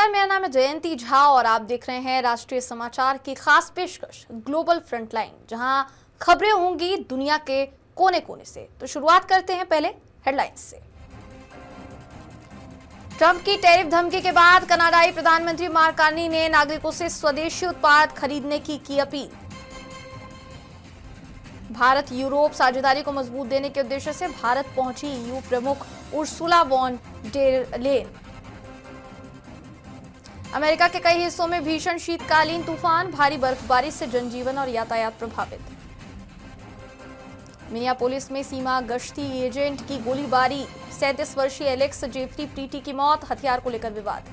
नमस्कार, मेरा नाम है जयंती झा और आप देख रहे हैं राष्ट्रीय समाचार की खास पेशकश ग्लोबल फ्रंटलाइन, जहां खबरें होंगी दुनिया के कोने कोने से। तो शुरुआत करते हैं पहले हेडलाइंस से। ट्रंप की टैरिफ धमकी के बाद कनाडाई प्रधानमंत्री मार्क कार्नी ने नागरिकों से स्वदेशी उत्पाद खरीदने की अपील। भारत यूरोप साझेदारी को मजबूत देने के उद्देश्य से भारत पहुंची ईयू प्रमुख Ursula von der Leyen. America के कई हिस्सों में भीषण शीतकालीन तूफान, भारी बर्फबारी से जनजीवन और यातायात प्रभावित। मिनियापोलिस में सीमा गश्ती एजेंट की गोलीबारी, 37 वर्षीय एलेक्स जेफरी प्रीटी की मौत, हथियार को लेकर विवाद।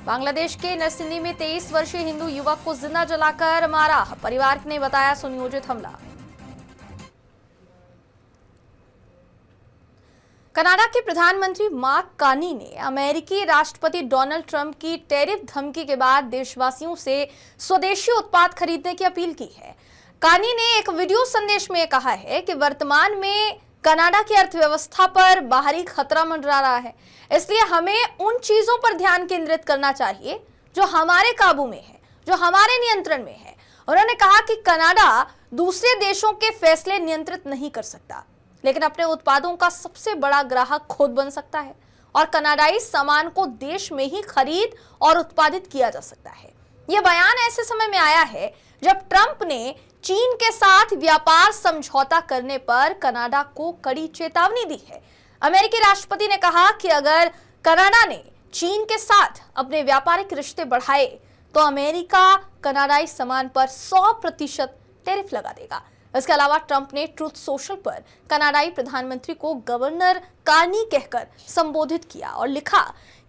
बांग्लादेश के नरसिंदी में 23 वर्षीय हिंदू युवक को जिंदा जलाकर मारा, परिवार ने बताया सुनियोजित हमला। कनाडा के प्रधानमंत्री मार्क कार्नी ने अमेरिकी राष्ट्रपति डोनाल्ड ट्रंप की टैरिफ धमकी के बाद देशवासियों से स्वदेशी उत्पाद खरीदने की अपील की है। कार्नी ने एक वीडियो संदेश में कहा है कि वर्तमान में कनाडा की अर्थव्यवस्था पर बाहरी खतरा मंडरा रहा है, इसलिए हमें उन चीजों पर ध्यान केंद्रित करना चाहिए जो हमारे काबू में है, जो हमारे नियंत्रण में है। उन्होंने कहा कि कनाडा दूसरे देशों के फैसले नियंत्रित नहीं कर सकता, लेकिन अपने उत्पादों का सबसे बड़ा ग्राहक खुद बन सकता है और कनाडाई सामान को देश में ही खरीद और उत्पादित किया जा सकता है। यह बयान ऐसे समय में आया है जब ट्रंप ने चीन के साथ व्यापार समझौता करने पर कनाडा को कड़ी चेतावनी दी है। अमेरिकी राष्ट्रपति ने कहा कि अगर कनाडा ने चीन के साथ अपने व्यापारिक रिश्ते बढ़ाए तो अमेरिका कनाडाई सामान पर 100% टैरिफ लगा देगा। इसके अलावा ट्रंप ने ट्रुथ सोशल पर कनाडाई प्रधानमंत्री को गवर्नर कार्नी कहकर संबोधित किया और लिखा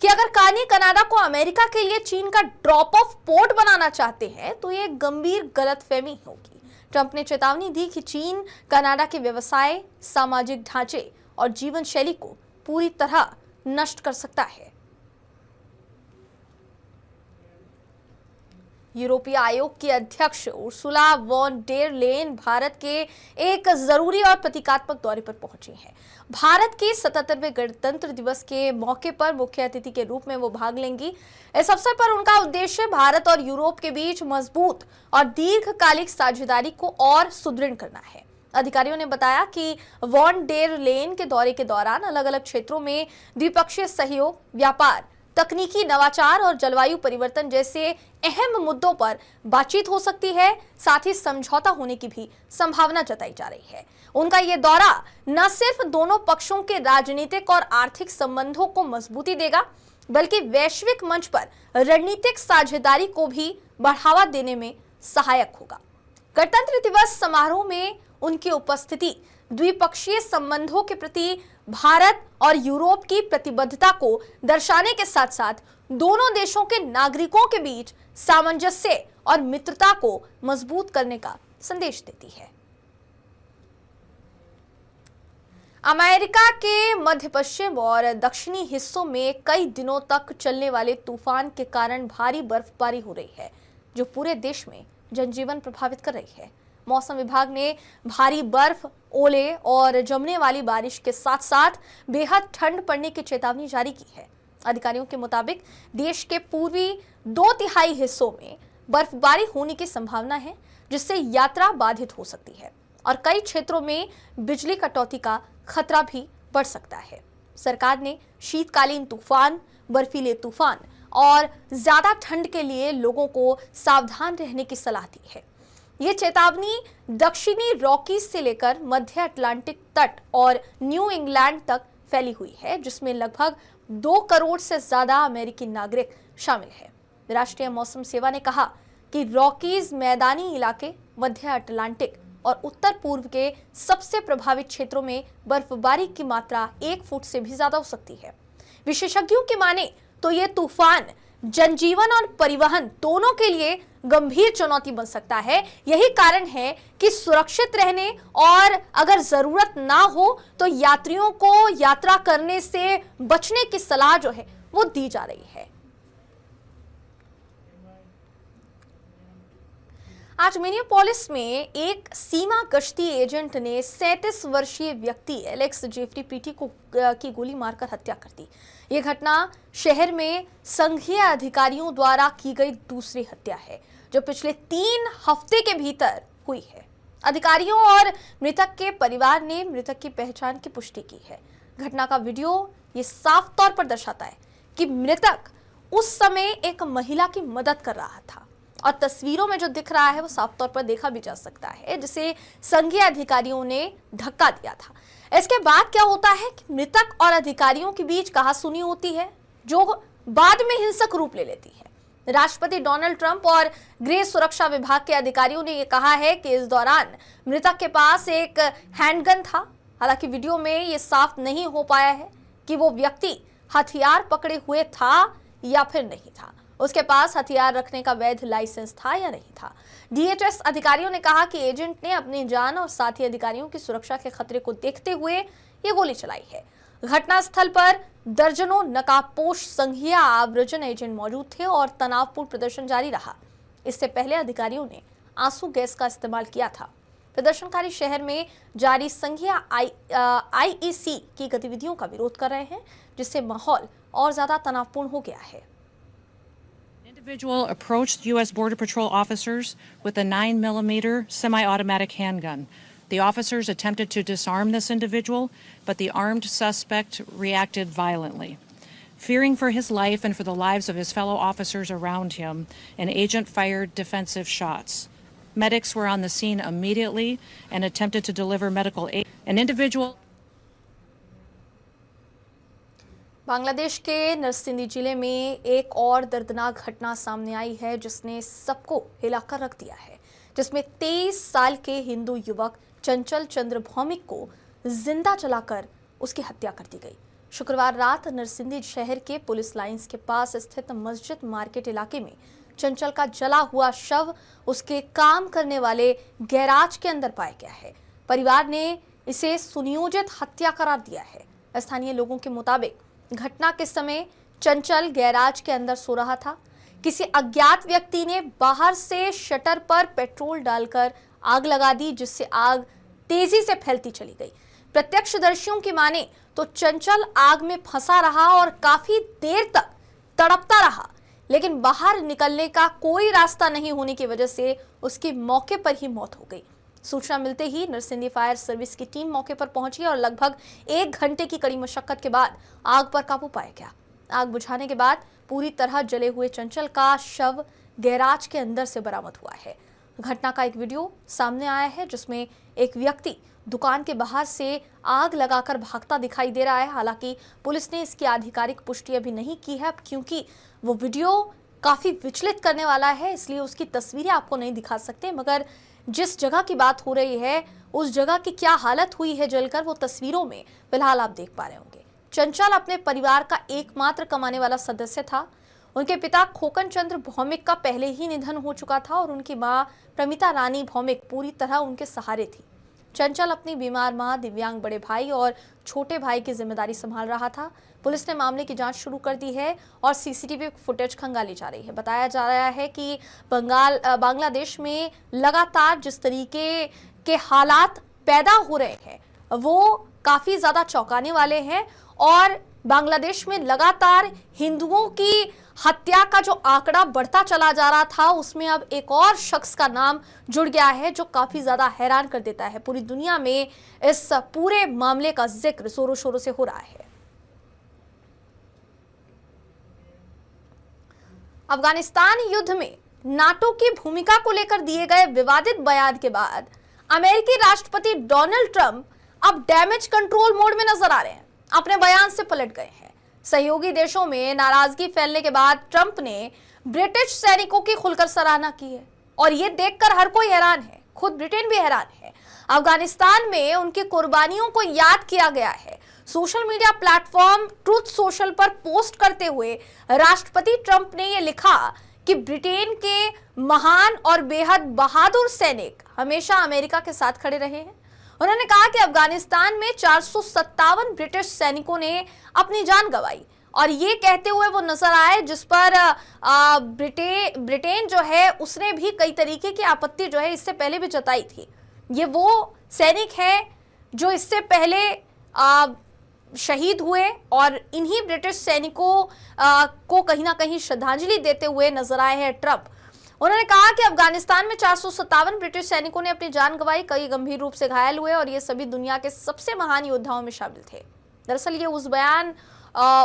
कि अगर कार्नी कनाडा को अमेरिका के लिए चीन का ड्रॉप ऑफ पोर्ट बनाना चाहते हैं तो ये गंभीर गलतफहमी होगी। ट्रंप ने चेतावनी दी कि चीन कनाडा के व्यवसाय, सामाजिक ढांचे और जीवन शैली को पूरी तरह नष्ट कर सकता है। यूरोपीय आयोग की अध्यक्ष Ursula von der Leyen Bharat के एक जरूरी और प्रतीकात्मक दौरे पर पहुंची हैं। भारत के 77वें गणतंत्र दिवस के मौके पर मुख्य अतिथि के रूप में वो भाग लेंगी। इस अवसर पर उनका उद्देश्य भारत और यूरोप के बीच मजबूत और दीर्घकालिक साझेदारी को और सुदृढ़ करना है। अधिकारियों ने बताया कि वॉन डेर लेन के दौरे के दौरान अलग अलग क्षेत्रों में द्विपक्षीय सहयोग, व्यापार, तकनीकी नवाचार और जलवायु परिवर्तन जैसे अहम मुद्दों पर बातचीत हो सकती है। साथ ही समझौता होने की भी संभावना जताई जा रही है। उनका यह दौरा न सिर्फ दोनों पक्षों के राजनीतिक और आर्थिक संबंधों को मजबूती देगा, बल्कि वैश्विक मंच पर रणनीतिक साझेदारी को भी बढ़ावा देने में सहायक होगा। गणतंत्र दिवस समारोह में उनकी उपस्थिति द्विपक्षीय संबंधों के प्रति भारत और यूरोप की प्रतिबद्धता को दर्शाने के साथ साथ दोनों देशों के नागरिकों के बीच सामंजस्य और मित्रता को मजबूत करने का संदेश देती है। अमेरिका के मध्य पश्चिम और दक्षिणी हिस्सों में कई दिनों तक चलने वाले तूफान के कारण भारी बर्फबारी हो रही है, जो पूरे देश में जनजीवन प्रभावित कर रही है। मौसम विभाग ने भारी बर्फ, ओले और जमने वाली बारिश के साथ साथ बेहद ठंड पड़ने की चेतावनी जारी की है। अधिकारियों के मुताबिक देश के पूर्वी 2/3 हिस्सों में बर्फबारी होने की संभावना है, जिससे यात्रा बाधित हो सकती है और कई क्षेत्रों में बिजली कटौती का खतरा भी बढ़ सकता है। सरकार ने शीतकालीन तूफान, बर्फीले तूफान और ज्यादा ठंड के लिए लोगों को सावधान रहने की सलाह दी है। ये चेतावनी दक्षिणी रॉकीज से लेकर मध्य अटलांटिक तट और न्यू इंग्लैंड तक फैली हुई है, जिसमें लगभग 2 करोड़ से ज्यादा अमेरिकी नागरिक शामिल हैं। राष्ट्रीय मौसम सेवा ने कहा कि रॉकीज मैदानी इलाके, मध्य अटलांटिक और उत्तर पूर्व के सबसे प्रभावित क्षेत्रों में बर्फबारी की मात्रा 1 फुट से भी ज्यादा हो सकती है। विशेषज्ञों की माने तो ये तूफान जनजीवन और परिवहन दोनों के लिए गंभीर चुनौती बन सकता है। यही कारण है कि सुरक्षित रहने और अगर जरूरत ना हो तो यात्रियों को यात्रा करने से बचने की सलाह जो है वो दी जा रही है। आज मिनियापोलिस में एक सीमा गश्ती एजेंट ने 37 वर्षीय व्यक्ति एलेक्स जेफरी पीटी को की गोली मारकर हत्या कर दी। ये घटना शहर में संघीय अधिकारियों द्वारा की गई दूसरी हत्या है, जो पिछले 3 हफ्ते के भीतर हुई है। अधिकारियों और मृतक के परिवार ने मृतक की पहचान की पुष्टि की है। घटना का वीडियो ये साफ तौर पर दर्शाता है कि मृतक उस समय एक महिला की मदद कर रहा था और तस्वीरों में जो दिख रहा है वो साफ तौर पर देखा भी जा सकता है, जिसे संघीय अधिकारियों ने धक्का दिया था। इसके बाद क्या होता है कि मृतक और अधिकारियों के बीच कहासुनी होती है, जो बाद में हिंसक रूप ले लेती है। राष्ट्रपति डोनाल्ड ट्रंप और गृह सुरक्षा विभाग के अधिकारियों ने यह कहा है कि इस दौरान मृतक के पास एक हैंडगन था। हालांकि वीडियो में यह साफ नहीं हो पाया है कि वो व्यक्ति हथियार पकड़े हुए था या फिर नहीं था, उसके पास हथियार रखने का वैध लाइसेंस था या नहीं था। डीएचएस अधिकारियों ने कहा कि एजेंट ने अपनी जान और साथी अधिकारियों की सुरक्षा के खतरे को देखते हुए ये गोली चलाई है। घटनास्थल पर दर्जनों नकाबपोश संघीय आव्रजन एजेंट मौजूद थे और तनावपूर्ण प्रदर्शन जारी रहा। इससे पहले अधिकारियों ने आंसू गैस का इस्तेमाल किया था। प्रदर्शनकारी शहर में जारी संघीय आईईसी की गतिविधियों का विरोध कर रहे हैं, जिससे माहौल और ज्यादा तनावपूर्ण हो गया है। Individual approached U.S. Border Patrol officers with a 9mm semi-automatic handgun. The officers attempted to disarm this individual, but the armed suspect reacted violently. Fearing for his life and for the lives of his fellow officers around him, an agent fired defensive shots. Medics were on the scene immediately and attempted to deliver medical aid. An individual Bangladesh के नरसिंदी जिले में एक और दर्दनाक घटना सामने आई है, जिसने सबको हिलाकर रख दिया है, जिसमें 23 साल के हिंदू युवक चंचल चंद्र भौमिक को जिंदा जलाकर उसकी हत्या कर दी गई। शुक्रवार रात नरसिंदी शहर के पुलिस लाइंस के पास स्थित मस्जिद मार्केट इलाके में चंचल का जला हुआ शव उसके काम करने वाले गैराज के अंदर पाया गया है। परिवार ने इसे सुनियोजित हत्या करार दिया है। स्थानीय लोगों के मुताबिक घटना के समय चंचल गैराज के अंदर सो रहा था। किसी अज्ञात व्यक्ति ने बाहर से शटर पर पेट्रोल डालकर आग लगा दी, जिससे आग तेजी से फैलती चली गई। प्रत्यक्षदर्शियों की माने तो चंचल आग में फंसा रहा और काफी देर तक तड़पता रहा, लेकिन बाहर निकलने का कोई रास्ता नहीं होने की वजह से उसकी मौके पर ही मौत हो गई। सूचना मिलते ही नरसिंदी फायर सर्विस की टीम मौके पर पहुंची और लगभग 1 घंटे की कड़ी मशक्कत के बाद आग पर काबू पाया गया। आग बुझाने के बाद पूरी तरह जले हुए चंचल का शव गैराज के अंदर से बरामद हुआ है। घटना का एक वीडियो सामने आया है, जिसमें एक व्यक्ति दुकान के बाहर से आग लगाकर भागता दिखाई दे रहा है। हालांकि पुलिस ने इसकी आधिकारिक पुष्टि अभी नहीं की है, क्योंकि वो वीडियो काफी विचलित करने वाला है, इसलिए उसकी तस्वीरें आपको नहीं दिखा सकते। मगर जिस जगह की बात हो रही है, उस जगह की क्या हालत हुई है जलकर, वो तस्वीरों में फिलहाल आप देख पा रहे होंगे। चंचल अपने परिवार का एकमात्र कमाने वाला सदस्य था। उनके पिता खोकन चंद्र भौमिक का पहले ही निधन हो चुका था और उनकी मां प्रमिता रानी भौमिक पूरी तरह उनके सहारे थी। चंचल अपनी बीमार मां, दिव्यांग बड़े भाई और छोटे भाई की जिम्मेदारी संभाल रहा था। पुलिस ने मामले की जांच शुरू कर दी है और सीसीटीवी फुटेज खंगाली जा रही है। बताया जा रहा है कि बांग्लादेश में लगातार जिस तरीके के हालात पैदा हो रहे हैं वो काफी ज्यादा चौंकाने वाले हैं और बांग्लादेश में लगातार हिंदुओं की हत्या का जो आंकड़ा बढ़ता चला जा रहा था, उसमें अब एक और शख्स का नाम जुड़ गया है, जो काफी ज्यादा हैरान कर देता है। पूरी दुनिया में इस पूरे मामले का जिक्र जोरों शोरों से हो रहा है। अफगानिस्तान युद्ध में नाटो की भूमिका को लेकर दिए गए विवादित बयान के बाद अमेरिकी राष्ट्रपति डोनाल्ड ट्रंप अब डैमेज कंट्रोल मोड में नजर आ रहे हैं। अपने बयान से पलट गए हैं। सहयोगी देशों में नाराजगी फैलने के बाद ट्रंप ने ब्रिटिश सैनिकों की खुलकर सराहना की है और यह देखकर हर कोई हैरान है, खुद ब्रिटेन भी हैरान है। अफगानिस्तान में उनकी कुर्बानियों को याद किया गया है। Social media platform truth social पर पोस्ट करते हुए राष्ट्रपति ट्रंप ने यह लिखा कि ब्रिटेन के महान और बेहद बहादुर सैनिक हमेशा अमेरिका के साथ खड़े रहे हैं। उन्होंने कहा कि अफगानिस्तान में 457 ब्रिटिश सैनिकों ने अपनी जान गंवाई और ये कहते हुए वो नजर आए, जिस पर ब्रिटेन जो है उसने भी कई तरीके की आपत्ति जो है इससे पहले भी जताई थी। ये वो सैनिक हैं जो इससे पहले शहीद हुए और इन्हीं ब्रिटिश सैनिकों को कहीं ना कहीं श्रद्धांजलि देते हुए नजर आए हैं ट्रंप। उन्होंने कहा कि अफगानिस्तान में 457 ब्रिटिश सैनिकों ने अपनी जान गंवाई, कई गंभीर रूप से घायल हुए और ये सभी दुनिया के सबसे महान योद्धाओं में शामिल थे। दरअसल ये उस बयान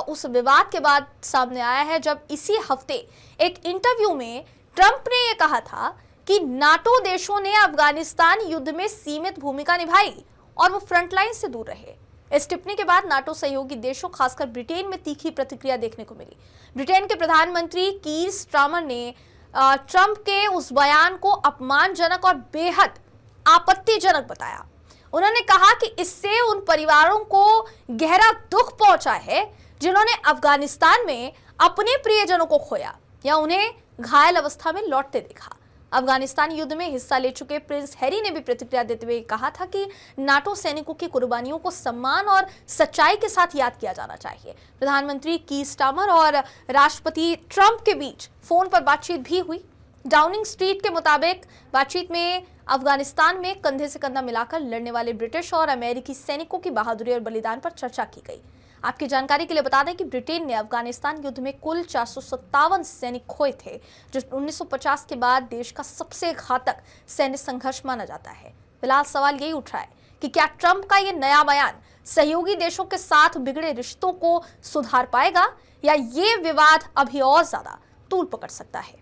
उस विवाद के बाद सामने आया है जब इसी हफ्ते एक इंटरव्यू में ट्रंप ने यह कहा था कि नाटो देशों ने अफगानिस्तान युद्ध में सीमित भूमिका निभाई और वो फ्रंटलाइन से दूर रहे। इस टिप्पणी के बाद नाटो सहयोगी देशों खासकर ब्रिटेन में तीखी प्रतिक्रिया देखने को मिली। ब्रिटेन के प्रधानमंत्री कीर स्टारमर ने ट्रंप के उस बयान को अपमानजनक और बेहद आपत्तिजनक बताया। उन्होंने कहा कि इससे उन परिवारों को गहरा दुख पहुंचा है जिन्होंने अफगानिस्तान में अपने प्रियजनों को खोया या उन्हें घायल अवस्था में लौटते देखा। अफगानिस्तान युद्ध में हिस्सा ले चुके प्रिंस हैरी ने भी प्रतिक्रिया देते हुए कहा था कि नाटो सैनिकों की कुर्बानियों को सम्मान और सच्चाई के साथ याद किया जाना चाहिए। प्रधानमंत्री कीर स्टारमर और राष्ट्रपति ट्रंप के बीच फोन पर बातचीत भी हुई। डाउनिंग स्ट्रीट के मुताबिक बातचीत में अफगानिस्तान में कंधे से कंधा मिलाकर लड़ने वाले ब्रिटिश और अमेरिकी सैनिकों की बहादुरी और बलिदान पर चर्चा की गई। आपकी जानकारी के लिए बता दें कि ब्रिटेन ने अफगानिस्तान युद्ध में कुल 457 सैनिक खोए थे, जो 1950 के बाद देश का सबसे घातक सैन्य संघर्ष माना जाता है। फिलहाल सवाल यही उठ रहा है कि क्या ट्रंप का ये नया बयान सहयोगी देशों के साथ बिगड़े रिश्तों को सुधार पाएगा या ये विवाद अभी और ज्यादा तूल पकड़ सकता है।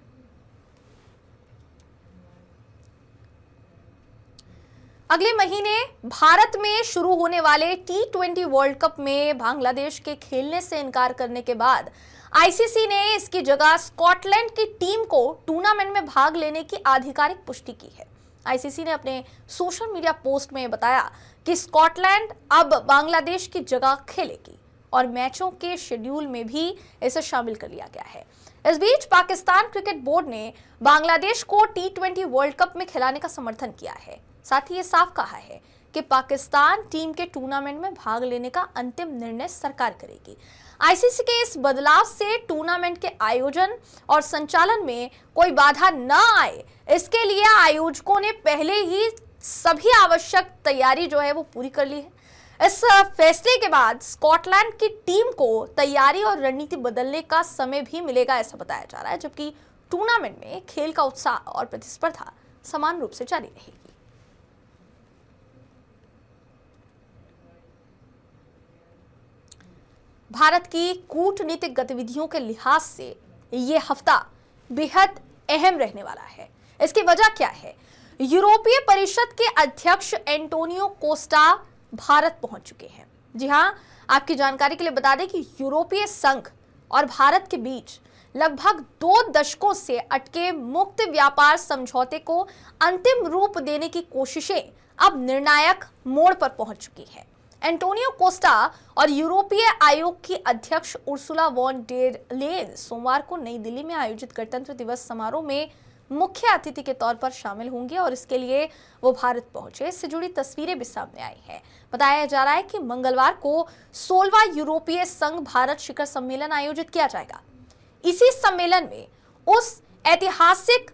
अगले महीने भारत में शुरू होने वाले T20 वर्ल्ड कप में बांग्लादेश के खेलने से इनकार करने के बाद आईसीसी ने इसकी जगह स्कॉटलैंड की टीम को टूर्नामेंट में भाग लेने की आधिकारिक पुष्टि की है। आईसीसी ने अपने सोशल मीडिया पोस्ट में बताया कि स्कॉटलैंड अब बांग्लादेश की जगह खेलेगी और मैचों के शेड्यूल में भी इसे शामिल कर लिया गया है। इस बीच पाकिस्तान क्रिकेट बोर्ड ने बांग्लादेश को T20 वर्ल्ड कप में खिलाने का समर्थन किया है। साथ ही ये साफ कहा है कि पाकिस्तान टीम के टूर्नामेंट में भाग लेने का अंतिम निर्णय सरकार करेगी। आईसीसी के इस बदलाव से टूर्नामेंट के आयोजन और संचालन में कोई बाधा न आए, इसके लिए आयोजकों ने पहले ही सभी आवश्यक तैयारी जो है वो पूरी कर ली है। इस फैसले के बाद स्कॉटलैंड की टीम को तैयारी और रणनीति बदलने का समय भी मिलेगा, ऐसा बताया जा रहा है, जबकि टूर्नामेंट में खेल का उत्साह और प्रतिस्पर्धा समान रूप से जारी रहेगी। भारत की कूटनीतिक गतिविधियों के लिहाज से ये हफ्ता बेहद अहम रहने वाला है। इसकी वजह क्या है? यूरोपीय परिषद के अध्यक्ष एंटोनियो कोस्टा भारत पहुंच चुके हैं। जी हां, आपकी जानकारी के लिए बता दें कि यूरोपीय संघ और भारत के बीच लगभग 2 दशकों से अटके मुक्त व्यापार समझौते को अंतिम रूप देने की कोशिशें अब निर्णायक मोड़ पर पहुंच चुकी है। एंटोनियो कोस्टा और यूरोपीय आयोग की अध्यक्ष उर्सुला वॉन डेर लेयन सोमवार को नई दिल्ली में आयोजित गणतंत्र दिवस समारोह में मुख्य अतिथि के तौर पर शामिल होंगे और इसके लिए वो भारत पहुंचे। इससे जुड़ी तस्वीरें भी सामने आई हैं। बताया जा रहा है कि मंगलवार को 16वां यूरोपीय संघ भारत शिखर सम्मेलन आयोजित किया जाएगा। इसी सम्मेलन में उस ऐतिहासिक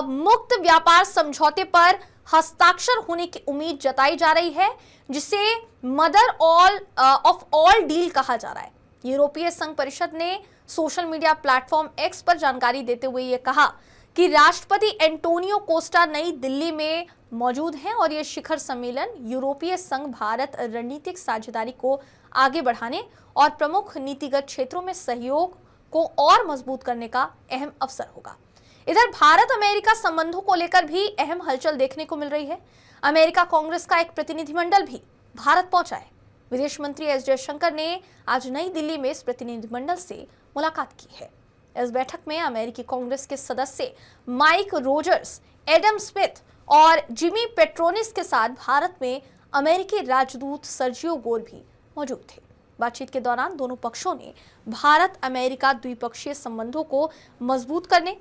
मुक्त व्यापार समझौते पर हस्ताक्षर होने की उम्मीद जताई जा रही है, जिसे मदर ऑफ ऑल डील कहा जा रहा है। यूरोपीय संघ परिषद ने सोशल मीडिया प्लेटफॉर्म एक्स पर जानकारी देते हुए यह कहा कि राष्ट्रपति एंटोनियो कोस्टा नई दिल्ली में मौजूद हैं और यह शिखर सम्मेलन यूरोपीय संघ भारत रणनीतिक साझेदारी को आगे बढ़ाने और प्रमुख नीतिगत क्षेत्रों में सहयोग को और मजबूत करने का अहम अवसर होगा। इधर भारत अमेरिका संबंधों को लेकर भी अहम हलचल देखने को मिल रही है। अमेरिका कांग्रेस का एक प्रतिनिधिमंडल भी भारत पहुंचा है। विदेश मंत्री एस जयशंकर ने आज नई दिल्ली में इस प्रतिनिधिमंडल से मुलाकात की है। इस बैठक में अमेरिकी कांग्रेस के सदस्य माइक रोजर्स, एडम स्मिथ और जिमी पेट्रोनिस के साथ भारत में अमेरिकी राजदूत सर्जियो गोर भी मौजूद थे। बातचीत के दौरान दोनों पक्षों ने भारत अमेरिका द्विपक्षीय संबंधों को मजबूत करने,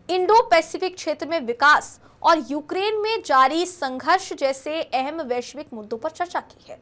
इंडो पैसिफिक क्षेत्र में विकास और यूक्रेन में जारी संघर्ष जैसे अहम वैश्विक मुद्दों पर चर्चा की है।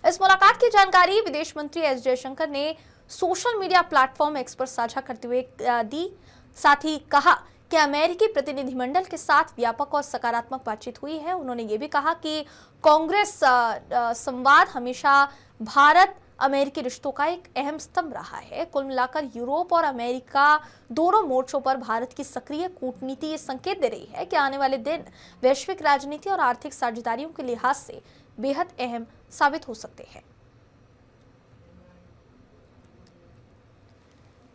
इस मुलाकात की जानकारी विदेश मंत्री एस जयशंकर ने सोशल मीडिया प्लेटफॉर्म एक्स पर साझा करते हुए दी। साथ ही कहा कि अमेरिकी प्रतिनिधिमंडल के साथ व्यापक और सकारात्मक बातचीत हुई है। उन्होंने ये भी कहा कि कांग्रेस संवाद हमेशा भारत अमेरिकी रिश्तों का एक अहम स्तंभ रहा है। कुल मिलाकर यूरोप और अमेरिका दोनों मोर्चों पर भारत की सक्रिय कूटनीति ये संकेत दे रही है कि आने वाले दिन वैश्विक राजनीति और आर्थिक साझेदारियों के लिहाज से बेहद अहम साबित हो सकते हैं।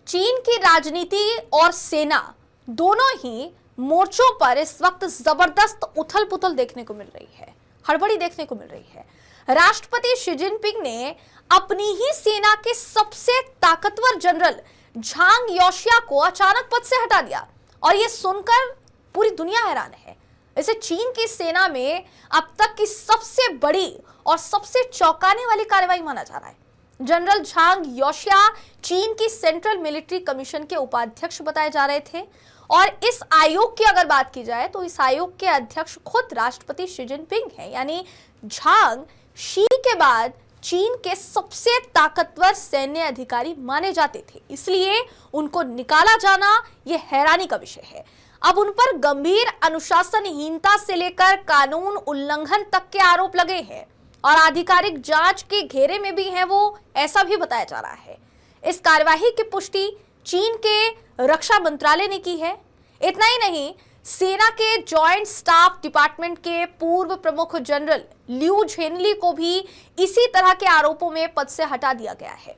चीन की राजनीति और सेना दोनों ही मोर्चों पर इस वक्त जबरदस्त उथल पुथल देखने को मिल रही है, हड़बड़ी देखने को मिल रही है। राष्ट्रपति शी जिनपिंग ने अपनी ही सेना के सबसे ताकतवर जनरल झांग योशिया को अचानक पद से हटा दिया और यह सुनकर पूरी दुनिया हैरान है। इसे चीन की सेना में अब तक की सबसे बड़ी और सबसे चौंकाने वाली कार्रवाई माना जा रहा है। जनरल झांग योशिया चीन की सेंट्रल मिलिट्री कमीशन के उपाध्यक्ष बताए जा रहे थे और इस आयोग की अगर बात की जाए तो इस आयोग के अध्यक्ष खुद राष्ट्रपति शी जिनपिंग हैं। यानी झांग शी के बाद चीन के सबसे ताकतवर सैन्य अधिकारी माने जाते थे, इसलिए उनको निकाला जाना यह हैरानी का विषय है। अब उन पर गंभीर अनुशासनहीनता से लेकर कानून उल्लंघन तक के आरोप लगे हैं और आधिकारिक जांच के घेरे में भी हैं वो, ऐसा भी बताया जा रहा है। इस कार्यवाही की पुष्टि चीन के रक्षा मंत्रालय ने की है। इतना ही नहीं, सेना के जॉइंट स्टाफ डिपार्टमेंट के पूर्व प्रमुख जनरल लियू झेनली को भी इसी तरह के आरोपों में पद से हटा दिया गया है।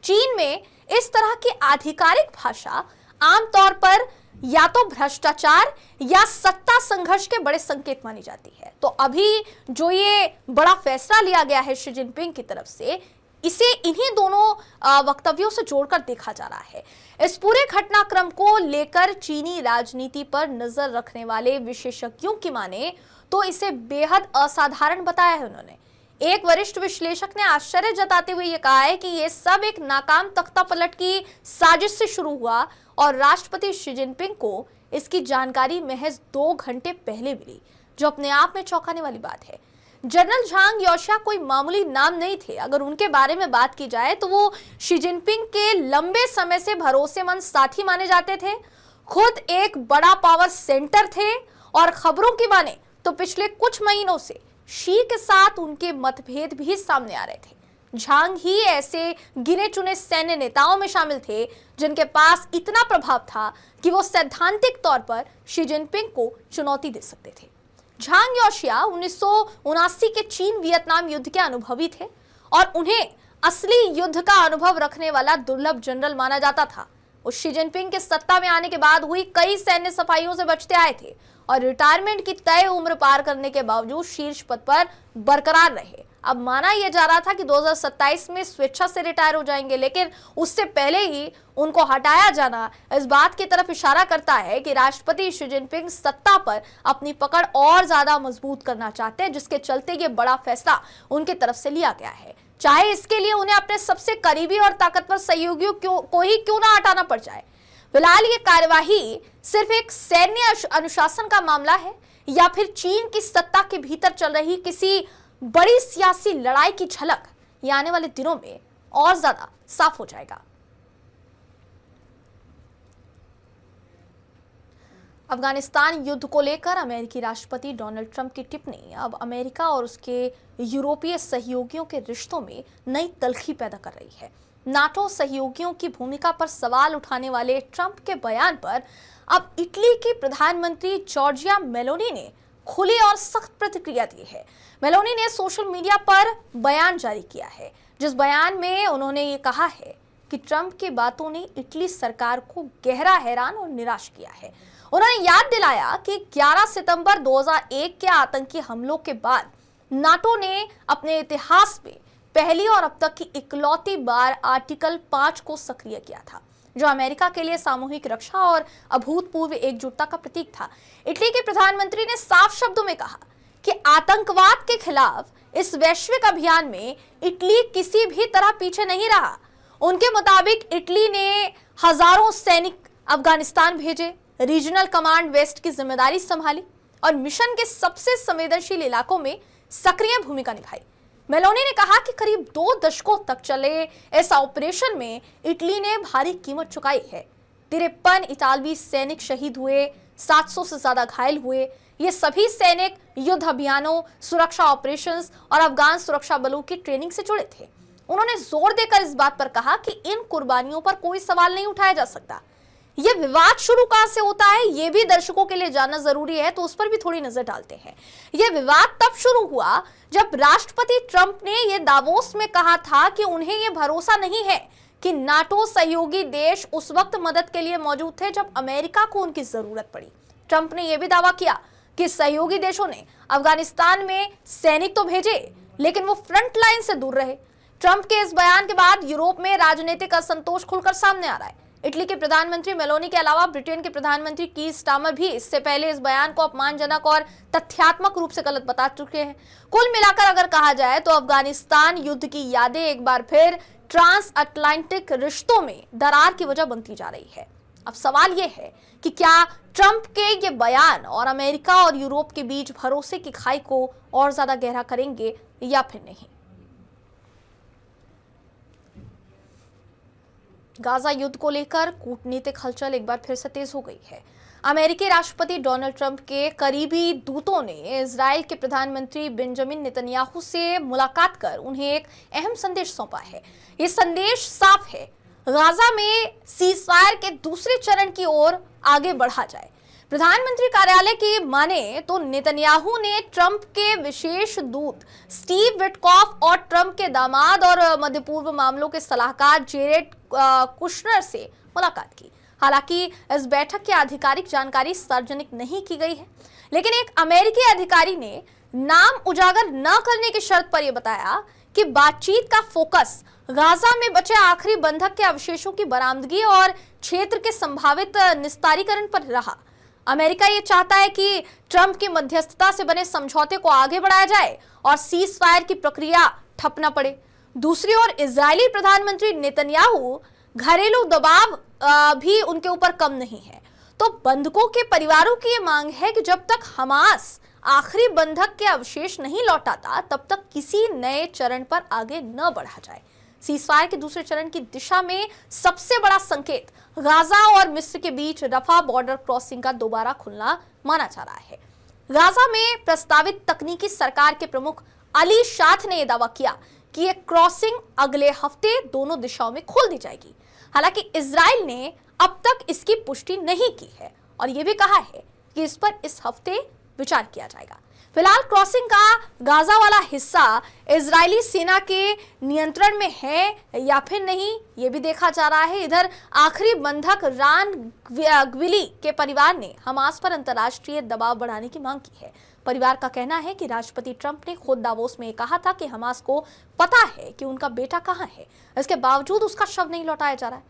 चीन में इस तरह की आधिकारिक भाषा आमतौर पर या तो भ्रष्टाचार या सत्ता संघर्ष के बड़े संकेत मानी जाती है। तो अभी जो ये बड़ा फैसला लिया गया है शी जिनपिंग की तरफ से, इसे इन्हीं दोनों वक्तव्यों से जोड़कर देखा जा रहा है। इस पूरे घटनाक्रम को लेकर चीनी राजनीति पर नजर रखने वाले विशेषज्ञों की माने तो इसे बेहद असाधारण बताया है उन्होंने। एक वरिष्ठ विश्लेषक ने आश्चर्य जताते हुए यह कहा है कि यह सब एक नाकाम तख्तापलट की साजिश से शुरू हुआ और राष्ट्रपति शी जिनपिंग को इसकी जानकारी महज 2 घंटे पहले मिली, जो अपने आप में चौंकाने वाली बात है। जनरल झांग योशिया कोई मामूली नाम नहीं थे। अगर उनके बारे में बात की जाए तो वो शी जिनपिंग के लंबे समय से भरोसेमंद साथी माने जाते थे, खुद एक बड़ा पावर सेंटर थे और खबरों की माने तो पिछले कुछ महीनों से शी के साथ उनके मतभेद भी सामने आ रहे थे। झांग ही ऐसे गिने चुने सैन्य नेताओं में शामिल थे जिनके पास इतना प्रभाव था कि वो सैद्धांतिक तौर पर शी जिनपिंग को चुनौती दे सकते थे। झांग योशिया 1979 के चीन वियतनाम युद्ध के अनुभवी थे और उन्हें असली युद्ध का अनुभव रखने वाला दुर्लभ जनरल माना जाता था। वो शी जिनपिंग के सत्ता में आने के बाद हुई कई सैन्य सफाइयों से बचते आए थे और रिटायरमेंट की तय उम्र पार करने के बावजूद शीर्ष पद पर बरकरार रहे। अब माना यह जा रहा था कि 2027 में स्वेच्छा से रिटायर हो जाएंगे, लेकिन उससे पहले ही उनको हटाया जाना इस बात की तरफ इशारा करता है कि राष्ट्रपति शी जिनपिंग सत्ता पर अपनी पकड़ और ज्यादा मजबूत करना चाहते हैं, जिसके चलते ये बड़ा फैसला उनकी तरफ से लिया गया है। चाहे इसके लिए उन्हें अपने सबसे करीबी और ताकतवर सहयोगियों को ही क्यों ना हटाना पड़ जाए। फिलहाल ये कार्यवाही सिर्फ एक सैन्य अनुशासन का मामला है या फिर चीन की सत्ता के भीतर चल रही किसी बड़ी सियासी लड़ाई की झलक, ये आने वाले दिनों में और ज्यादा साफ हो जाएगा। अफगानिस्तान युद्ध को लेकर अमेरिकी राष्ट्रपति डोनाल्ड ट्रंप की टिप्पणी अब अमेरिका और उसके यूरोपीय सहयोगियों के रिश्तों में नई तल्खी पैदा कर रही है। नाटो सहयोगियों की भूमिका पर सवाल उठाने वाले ट्रंप के बयान पर अब इटली की प्रधानमंत्री जॉर्जिया मेलोनी ने खुली और सख्त प्रतिक्रिया दी है। मेलोनी ने सोशल मीडिया पर बयान जारी किया है, जिस बयान में उन्होंने ये कहा है कि ट्रंप की बातों ने इटली सरकार को गहरा हैरान और निराश किया है। उन्होंने याद दिलाया कि 11 सितंबर 2001 के आतंकी हमलों के बाद नाटो ने अपने इतिहास में पहली और अब तक की इकलौती बार आर्टिकल 5 को सक्रिय किया था, जो अमेरिका के लिए सामूहिक रक्षा और अभूतपूर्व एकजुटता का प्रतीक था। इटली के प्रधानमंत्री ने साफ शब्दों में कहा कि आतंकवाद के खिलाफ इस वैश्विक अभियान में इटली किसी भी तरह पीछे नहीं रहा। उनके मुताबिक इटली ने हजारों सैनिक अफगानिस्तान भेजे, रीजनल कमांड वेस्ट की जिम्मेदारी संभाली और मिशन के सबसे संवेदनशील इलाकों में सक्रिय भूमिका निभाई। मेलोनी ने कहा कि करीब 2 दशकों तक चले इस ऑपरेशन में इटली ने भारी कीमत चुकाई है। 53 इतालवी सैनिक शहीद हुए, 700 से ज्यादा घायल हुए। ये सभी सैनिक युद्ध अभियानों, सुरक्षा ऑपरेशंस और अफगान सुरक्षा बलों की ट्रेनिंग से जुड़े थे। उन्होंने जोर देकर इस बात पर कहा कि इन कुर्बानियों पर कोई सवाल नहीं उठाया जा सकता। ये विवाद शुरू कहां से होता है, ये भी दर्शकों के लिए जानना जरूरी है, तो उस पर भी थोड़ी नजर डालते हैं। यह विवाद तब शुरू हुआ जब राष्ट्रपति ट्रंप ने यह दावोस में कहा था कि उन्हें यह भरोसा नहीं है कि नाटो सहयोगी देश उस वक्त मदद के लिए मौजूद थे जब अमेरिका को उनकी जरूरत पड़ी। ट्रंप ने यह भी दावा किया कि सहयोगी देशों ने अफगानिस्तान में सैनिक तो भेजे, लेकिन वो फ्रंट लाइन से दूर रहे। ट्रंप के इस बयान के बाद यूरोप में राजनीतिक असंतोष खुलकर सामने आ रहा है। इटली के प्रधानमंत्री मेलोनी के अलावा ब्रिटेन के प्रधानमंत्री कीर स्टारमर भी इससे पहले इस बयान को अपमानजनक और तथ्यात्मक रूप से गलत बता चुके हैं। कुल मिलाकर अगर कहा जाए तो अफगानिस्तान युद्ध की यादें एक बार फिर ट्रांस अटलांटिक रिश्तों में दरार की वजह बनती जा रही है। अब सवाल यह है कि क्या ट्रंप के ये बयान और अमेरिका और यूरोप के बीच भरोसे की खाई को और ज्यादा गहरा करेंगे या फिर नहीं। गाजा युद्ध को लेकर कूटनीतिक हलचल एक बार फिर से तेज हो गई है। अमेरिकी राष्ट्रपति डोनाल्ड ट्रंप के करीबी दूतों ने इजराइल के प्रधानमंत्री बेंजामिन नेतन्याहू से मुलाकात कर उन्हें एक अहम संदेश सौंपा है। ये संदेश साफ है, गाजा में सीजफायर के दूसरे चरण की ओर आगे बढ़ा जाए। प्रधानमंत्री कार्यालय की माने तो नेतन्याहू ने ट्रंप के विशेष दूत स्टीव विटकॉफ और ट्रंप के दामाद और मध्य पूर्व मामलों के सलाहकार जेरेड कुशनर से मुलाकात की। हालांकि इस बैठक की आधिकारिक जानकारी सार्वजनिक नहीं की गई है, लेकिन एक अमेरिकी अधिकारी ने नाम उजागर न करने की शर्त पर यह बताया कि बातचीत का फोकस गाजा में बचे आखिरी बंधक के अवशेषों की बरामदगी और क्षेत्र के संभावित निस्तारीकरण पर रहा। अमेरिका ये चाहता है कि ट्रंप की मध्यस्थता से बने समझौते को आगे बढ़ाया जाए और सीज फायर की प्रक्रिया ठप न पड़े। दूसरी ओर इजरायली प्रधानमंत्री नेतन्याहू घरेलू दबाव भी उनके ऊपर कम नहीं है। तो बंधकों के परिवारों की ये मांग है कि जब तक हमास आखिरी बंधक के अवशेष नहीं लौटाता तब तक किसी नए चरण पर आगे न बढ़ा जाए। सीजफायर के दूसरे चरण की दिशा में सबसे बड़ा संकेत गाजा और मिस्र के बीच रफा बॉर्डर क्रॉसिंग का दोबारा खुलना माना जा रहा है। गाजा में प्रस्तावित तकनीकी सरकार के प्रमुख अली शाथ ने यह दावा किया कि यह क्रॉसिंग अगले हफ्ते दोनों दिशाओं में खोल दी जाएगी। हालांकि इजराइल ने अब तक इसकी पुष्टि नहीं की है और यह भी कहा है कि इस पर इस हफ्ते विचार किया जाएगा। फिलहाल क्रॉसिंग का गाजा वाला हिस्सा इजरायली सेना के नियंत्रण में है या फिर नहीं, ये भी देखा जा रहा है। इधर आखिरी बंधक रान ग्विली के परिवार ने हमास पर अंतर्राष्ट्रीय दबाव बढ़ाने की मांग की है। परिवार का कहना है कि राष्ट्रपति ट्रंप ने खुद दावोस में कहा था कि हमास को पता है कि उनका बेटा कहां है, इसके बावजूद उसका शव नहीं लौटाया जा रहा है।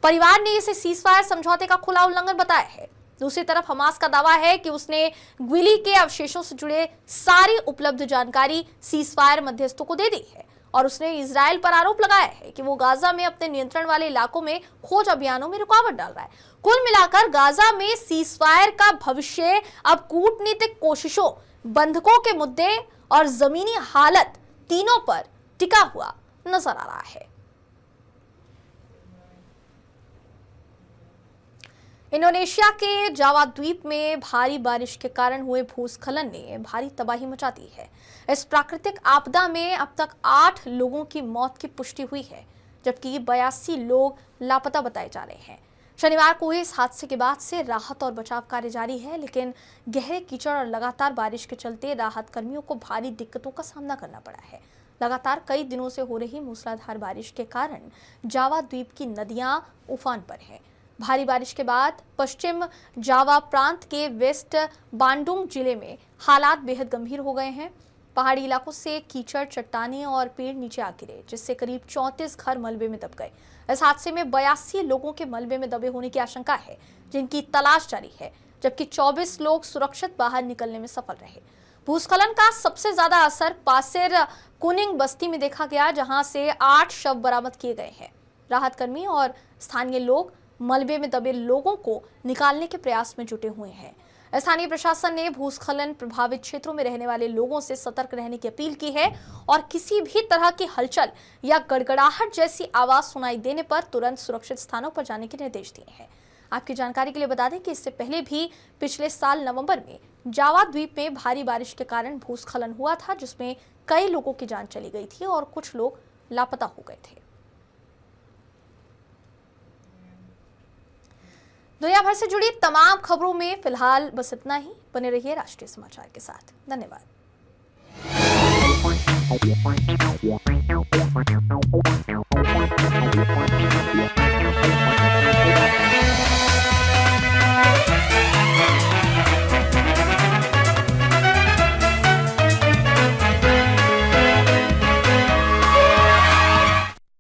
परिवार ने इसे सीजफायर समझौते का खुला उल्लंघन बताया है। दूसरी तरफ हमास का दावा है कि उसने ग्विली के अवशेषों से जुड़े सारी उपलब्ध जानकारी सीजफायर मध्यस्थों को दे दी है और उसने इजराइल पर आरोप लगाया है कि वो गाजा में अपने नियंत्रण वाले इलाकों में खोज अभियानों में रुकावट डाल रहा है। कुल मिलाकर गाजा में सीजफायर का भविष्य अब कूटनीतिक कोशिशों, बंधकों के मुद्दे और जमीनी हालत तीनों पर टिका हुआ नजर आ रहा है। इंडोनेशिया के जावा द्वीप में भारी बारिश के कारण हुए भूस्खलन ने भारी तबाही मचा दी है। इस प्राकृतिक आपदा में अब तक 8 लोगों की मौत की पुष्टि हुई है, जबकि 82 लोग लापता बताए जा रहे हैं। शनिवार को हुए इस हादसे के बाद से राहत और बचाव कार्य जारी है, लेकिन गहरे कीचड़ और लगातार बारिश के चलते राहत कर्मियों को भारी दिक्कतों का सामना करना पड़ा है। लगातार कई दिनों से हो रही मूसलाधार बारिश के कारण जावा द्वीप की नदियां उफान पर हैं। भारी बारिश के बाद पश्चिम जावा प्रांत के वेस्ट बांडुंग जिले में हालात बेहद गंभीर हो गए हैं। पहाड़ी इलाकों से कीचड़, चट्टानें और पेड़ नीचे आ गिरे, जिससे करीब 34 घर मलबे में दब गए। इस हादसे में 82 लोगों के मलबे में दबे होने की आशंका है, जिनकी तलाश जारी है, जबकि 24 लोग सुरक्षित बाहर निकलने में सफल रहे। भूस्खलन का सबसे ज्यादा असर पासेर कुनिंग बस्ती में देखा गया, जहां से 8 शव बरामद किए गए हैं। राहत कर्मी और स्थानीय लोग मलबे में दबे लोगों को निकालने के प्रयास में जुटे हुए हैं। स्थानीय प्रशासन ने भूस्खलन प्रभावित क्षेत्रों में रहने वाले लोगों से सतर्क रहने की अपील की है और किसी भी तरह की हलचल या गड़गड़ाहट जैसी आवाज सुनाई देने पर तुरंत सुरक्षित स्थानों पर जाने के निर्देश दिए हैं। आपकी जानकारी के लिए बता दें कि इससे पहले भी पिछले साल नवंबर में जावा द्वीप में भारी बारिश के कारण भूस्खलन हुआ था, जिसमें कई लोगों की जान चली गई थी और कुछ लोग लापता हो गए थे। दुनिया भर से जुड़ी तमाम खबरों में फिलहाल बस इतना ही। बने रहिए राष्ट्रीय समाचार के साथ। धन्यवाद।